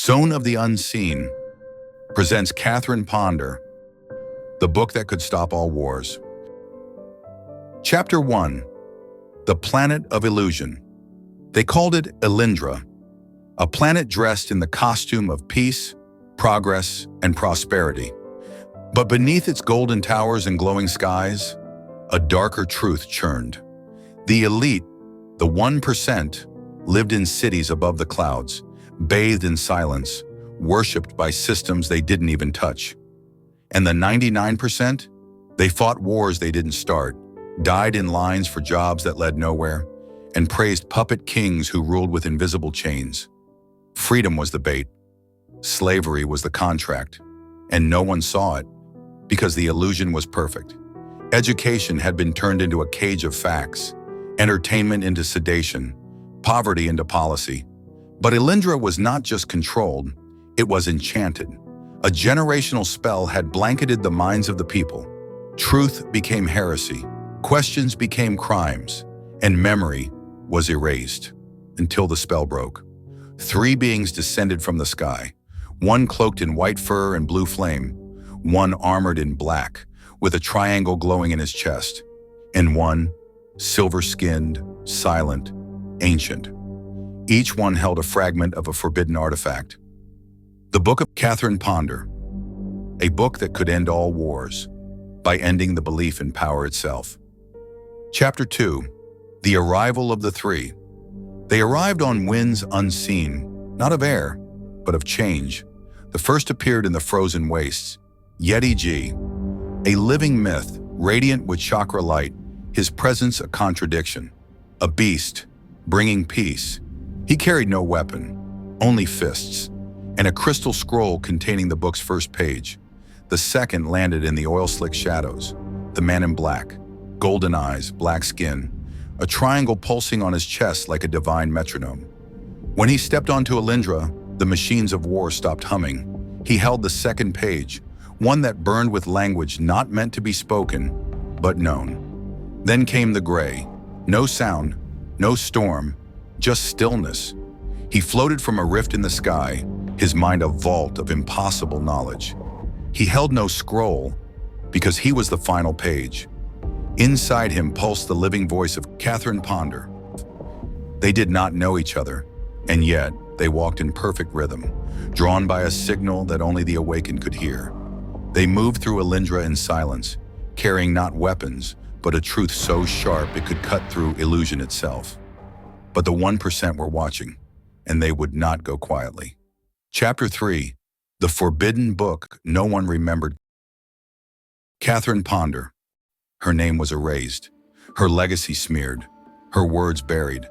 Zone of the Unseen presents Catherine Ponder, the book that could stop all wars. Chapter 1. The Planet of Illusion. They called it Elindra, a planet dressed in the costume of peace, progress, and prosperity. But beneath its golden towers and glowing skies, a darker truth churned. The elite, the 1%, lived in cities above the clouds, bathed in silence, worshipped by systems they didn't even touch. And the 99%? They fought wars they didn't start, died in lines for jobs that led nowhere, and praised puppet kings who ruled with invisible chains. Freedom was the bait, slavery was the contract, and no one saw it because the illusion was perfect. Education had been turned into a cage of facts, entertainment into sedation, poverty into policy. But Elindra was not just controlled, it was enchanted. A generational spell had blanketed the minds of the people. Truth became heresy, questions became crimes, and memory was erased until the spell broke. 3 beings descended from the sky, one cloaked in white fur and blue flame, one armored in black, with a triangle glowing in his chest, and one silver-skinned, silent, ancient. Each one held a fragment of a forbidden artifact. The Book of Catherine Ponder, a book that could end all wars by ending the belief in power itself. Chapter 2. The Arrival of the 3. They arrived on winds unseen, not of air, but of change. The first appeared in the frozen wastes, Yeti G, a living myth, radiant with chakra light, his presence a contradiction, a beast, bringing peace. He carried no weapon, only fists, and a crystal scroll containing the book's first page. The second landed in the oil-slick shadows, the man in black, golden eyes, black skin, a triangle pulsing on his chest like a divine metronome. When he stepped onto Elindra, the machines of war stopped humming. He held the second page, one that burned with language not meant to be spoken, but known. Then came the gray. No sound, no storm, just stillness. He floated from a rift in the sky, his mind a vault of impossible knowledge. He held no scroll, because he was the final page. Inside him pulsed the living voice of Catherine Ponder. They did not know each other, and yet they walked in perfect rhythm, drawn by a signal that only the awakened could hear. They moved through Elindra in silence, carrying not weapons, but a truth so sharp it could cut through illusion itself. But the 1% were watching, and they would not go quietly. Chapter 3. The Forbidden Book No One Remembered. Catherine Ponder. Her name was erased, her legacy smeared, her words buried.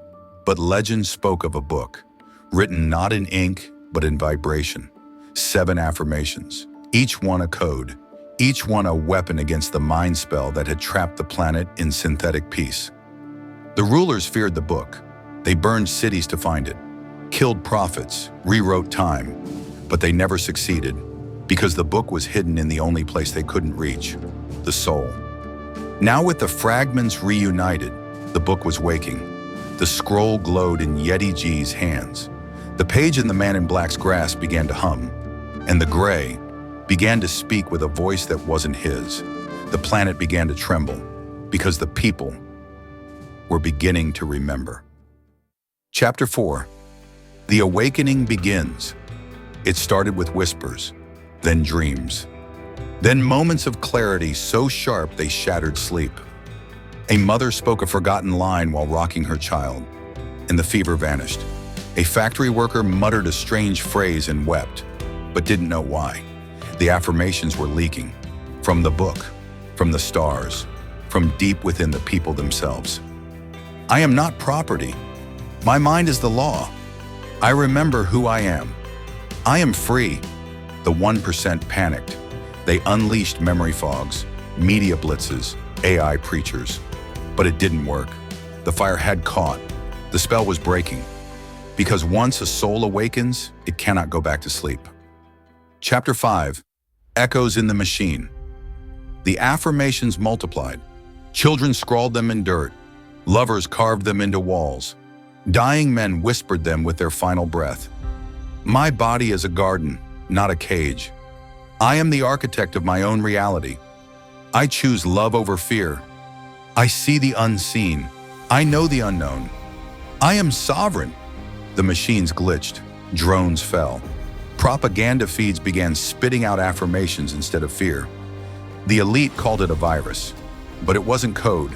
But legend spoke of a book, written not in ink, but in vibration. 7 affirmations, each one a code, each one a weapon against the mind spell that had trapped the planet in synthetic peace. The rulers feared the book. They burned cities to find it, killed prophets, rewrote time, but they never succeeded because the book was hidden in the only place they couldn't reach, the soul. Now with the fragments reunited, the book was waking. The scroll glowed in Yeti G's hands. The page in the man in black's grasp began to hum, and the gray began to speak with a voice that wasn't his. The planet began to tremble because the people were beginning to remember. Chapter 4. The Awakening begins. It started with whispers, then dreams, then moments of clarity so sharp they shattered sleep. A mother spoke a forgotten line while rocking her child, and the fever vanished. A factory worker muttered a strange phrase and wept, but didn't know why. The affirmations were leaking, from the book, from the stars, from deep within the people themselves. I am not property. My mind is the law. I remember who I am. I am free. The 1% panicked. They unleashed memory fogs, media blitzes, AI preachers. But it didn't work. The fire had caught. The spell was breaking. Because once a soul awakens, it cannot go back to sleep. Chapter 5. Echoes in the Machine. The affirmations multiplied. Children scrawled them in dirt. Lovers carved them into walls. Dying men whispered them with their final breath. My body is a garden, not a cage. I am the architect of my own reality. I choose love over fear. I see the unseen. I know the unknown. I am sovereign. The machines glitched. Drones fell. Propaganda feeds began spitting out affirmations instead of fear. The elite called it a virus, but it wasn't code.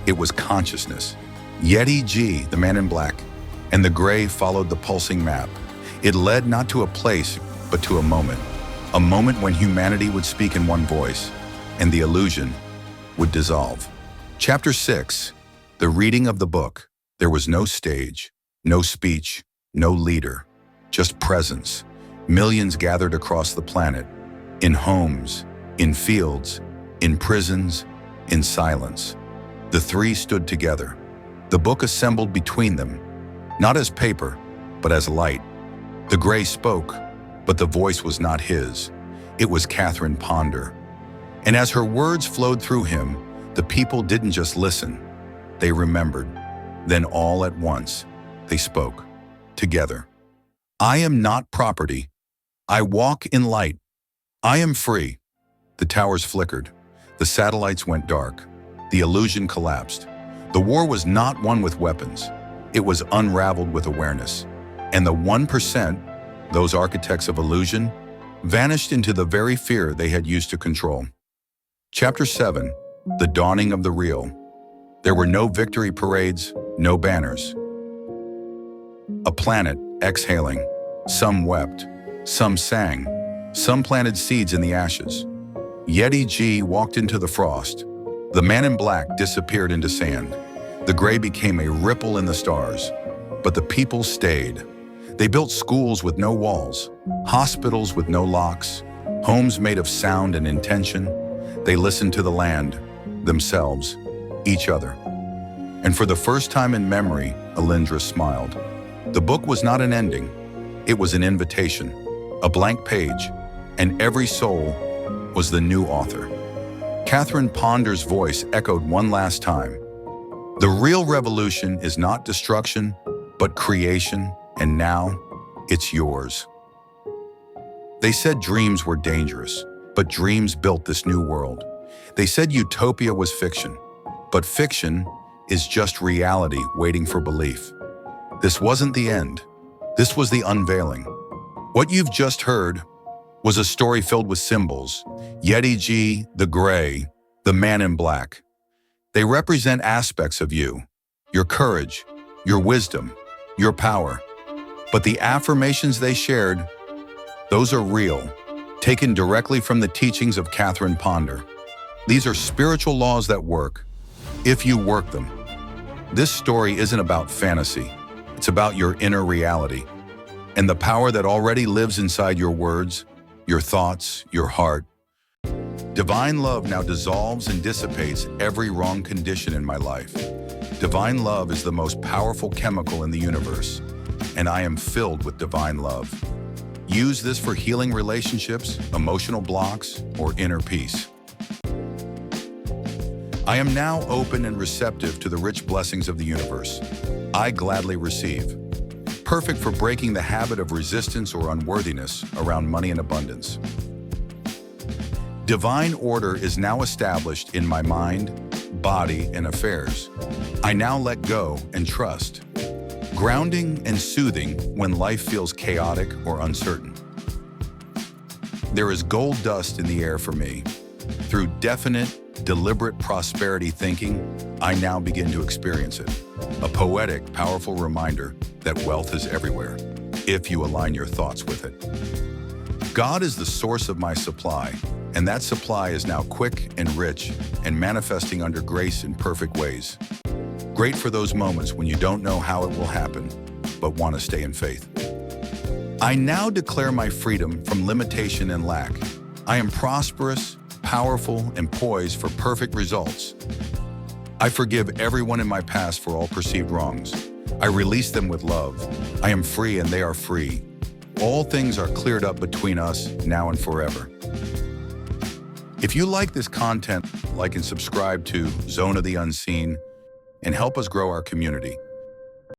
It was consciousness. Yeti G, the man in black, and the gray followed the pulsing map. It led not to a place, but to a moment when humanity would speak in one voice, and the illusion would dissolve. Chapter 6, the reading of the book. There was no stage, no speech, no leader, just presence. Millions gathered across the planet, in homes, in fields, in prisons, in silence. The three stood together. The book assembled between them, not as paper, but as light. The gray spoke, but the voice was not his. It was Catherine Ponder. And as her words flowed through him, the people didn't just listen, they remembered. Then all at once, they spoke, together. I am not property. I walk in light. I am free. The towers flickered. The satellites went dark. The illusion collapsed. The war was not won with weapons. It was unraveled with awareness. And the 1%, those architects of illusion, vanished into the very fear they had used to control. Chapter 7, the dawning of the real. There were no victory parades, no banners. A planet exhaling. Some wept. Some sang. Some planted seeds in the ashes. Yeti G walked into the frost. The man in black disappeared into sand. The gray became a ripple in the stars. But the people stayed. They built schools with no walls, hospitals with no locks, homes made of sound and intention. They listened to the land, themselves, each other. And for the first time in memory, Alindra smiled. The book was not an ending. It was an invitation, a blank page, and every soul was the new author. Catherine Ponder's voice echoed one last time. The real revolution is not destruction, but creation, and now it's yours. They said dreams were dangerous, but dreams built this new world. They said utopia was fiction, but fiction is just reality waiting for belief. This wasn't the end. This was the unveiling. What you've just heard was a story filled with symbols. Yeti G, the gray, the man in black. They represent aspects of you, your courage, your wisdom, your power. But the affirmations they shared, those are real, taken directly from the teachings of Catherine Ponder. These are spiritual laws that work, if you work them. This story isn't about fantasy. It's about your inner reality and the power that already lives inside your words, your thoughts, your heart. Divine love now dissolves and dissipates every wrong condition in my life. Divine love is the most powerful chemical in the universe, and I am filled with divine love. Use this for healing relationships, emotional blocks, or inner peace. I am now open and receptive to the rich blessings of the universe. I gladly receive. Perfect for breaking the habit of resistance or unworthiness around money and abundance. Divine order is now established in my mind, body, and affairs. I now let go and trust. Grounding and soothing when life feels chaotic or uncertain. There is gold dust in the air for me. Through definite, deliberate prosperity thinking, I now begin to experience it. A poetic, powerful reminder that wealth is everywhere, if you align your thoughts with it. God is the source of my supply, and that supply is now quick and rich and manifesting under grace in perfect ways. Great for those moments when you don't know how it will happen, but want to stay in faith. I now declare my freedom from limitation and lack. I am prosperous, powerful, and poised for perfect results. I forgive everyone in my past for all perceived wrongs. I release them with love. I am free and they are free. All things are cleared up between us now and forever. If you like this content, like and subscribe to Zone of the Unseen and help us grow our community.